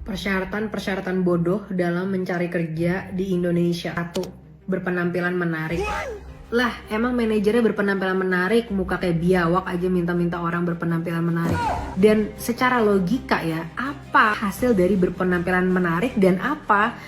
Persyaratan-persyaratan bodoh dalam mencari kerja di Indonesia. 1. Berpenampilan menarik. Lah, emang manajernya berpenampilan menarik, muka kayak biawak aja minta-minta orang berpenampilan menarik. Dan secara logika ya, apa hasil dari berpenampilan menarik dan apa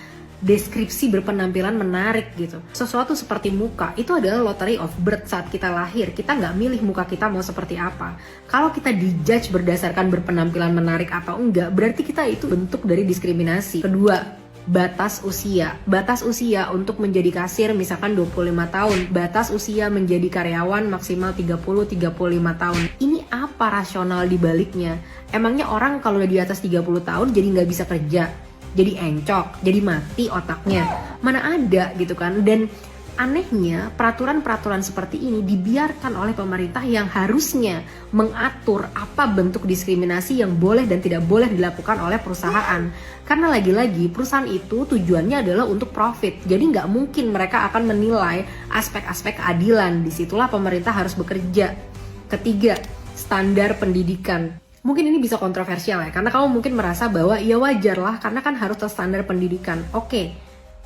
deskripsi berpenampilan menarik gitu. Sesuatu seperti muka, itu adalah lottery of birth saat kita lahir. Kita nggak milih muka kita mau seperti apa. Kalau kita dijudge berdasarkan berpenampilan menarik atau enggak, berarti kita itu bentuk dari diskriminasi. Kedua, batas usia. Batas usia untuk menjadi kasir misalkan 25 tahun. Batas usia menjadi karyawan maksimal 30-35 tahun. Ini apa rasional di baliknya? Emangnya orang kalau udah di atas 30 tahun jadi nggak bisa kerja? Jadi encok, jadi mati otaknya. Mana ada gitu kan. Dan anehnya peraturan-peraturan seperti ini dibiarkan oleh pemerintah yang harusnya mengatur apa bentuk diskriminasi yang boleh dan tidak boleh dilakukan oleh perusahaan. Karena lagi-lagi perusahaan itu tujuannya adalah untuk profit. Jadi nggak mungkin mereka akan menilai aspek-aspek keadilan. Disitulah pemerintah harus bekerja. Ketiga, standar pendidikan. Mungkin ini bisa kontroversial ya, karena kamu mungkin merasa bahwa ya wajar lah, karena kan harus standar pendidikan. Oke,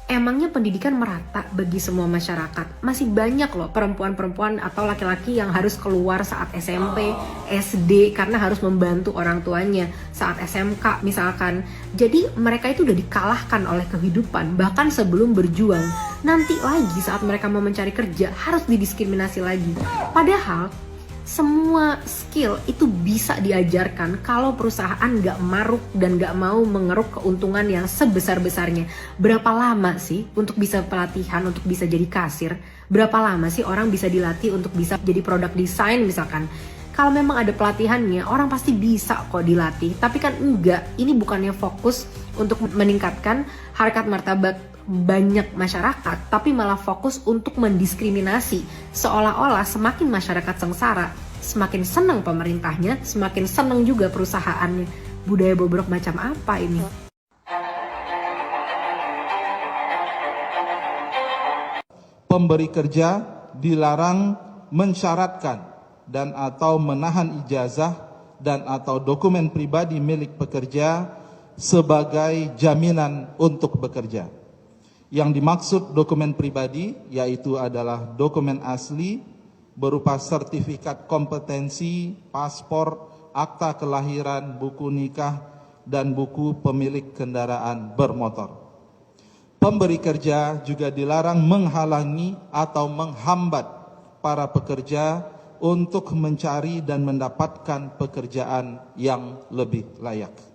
emangnya pendidikan merata bagi semua masyarakat? Masih banyak loh perempuan-perempuan atau laki-laki yang harus keluar saat SMP, SD, karena harus membantu orang tuanya saat SMK misalkan. Jadi mereka itu udah dikalahkan oleh kehidupan, bahkan sebelum berjuang. Nanti lagi saat mereka mau mencari kerja, harus didiskriminasi lagi. Padahal semua skill itu bisa diajarkan kalau perusahaan nggak maruk dan nggak mau mengeruk keuntungan yang sebesar-besarnya. Berapa lama sih untuk bisa pelatihan, untuk bisa jadi kasir? Berapa lama sih orang bisa dilatih untuk bisa jadi product design misalkan? Kalau memang ada pelatihannya, orang pasti bisa kok dilatih. Tapi kan enggak, ini bukannya fokus untuk meningkatkan harkat martabat banyak masyarakat, tapi malah fokus untuk mendiskriminasi. Seolah-olah semakin masyarakat sengsara, semakin senang pemerintahnya, semakin senang juga perusahaannya. Budaya bobrok macam apa ini? Pemberi kerja dilarang mensyaratkan dan atau menahan ijazah dan atau dokumen pribadi milik pekerja sebagai jaminan untuk bekerja. Yang dimaksud dokumen pribadi yaitu adalah dokumen asli berupa sertifikat kompetensi, paspor, akta kelahiran, buku nikah, dan buku pemilik kendaraan bermotor. Pemberi kerja juga dilarang menghalangi atau menghambat para pekerja untuk mencari dan mendapatkan pekerjaan yang lebih layak.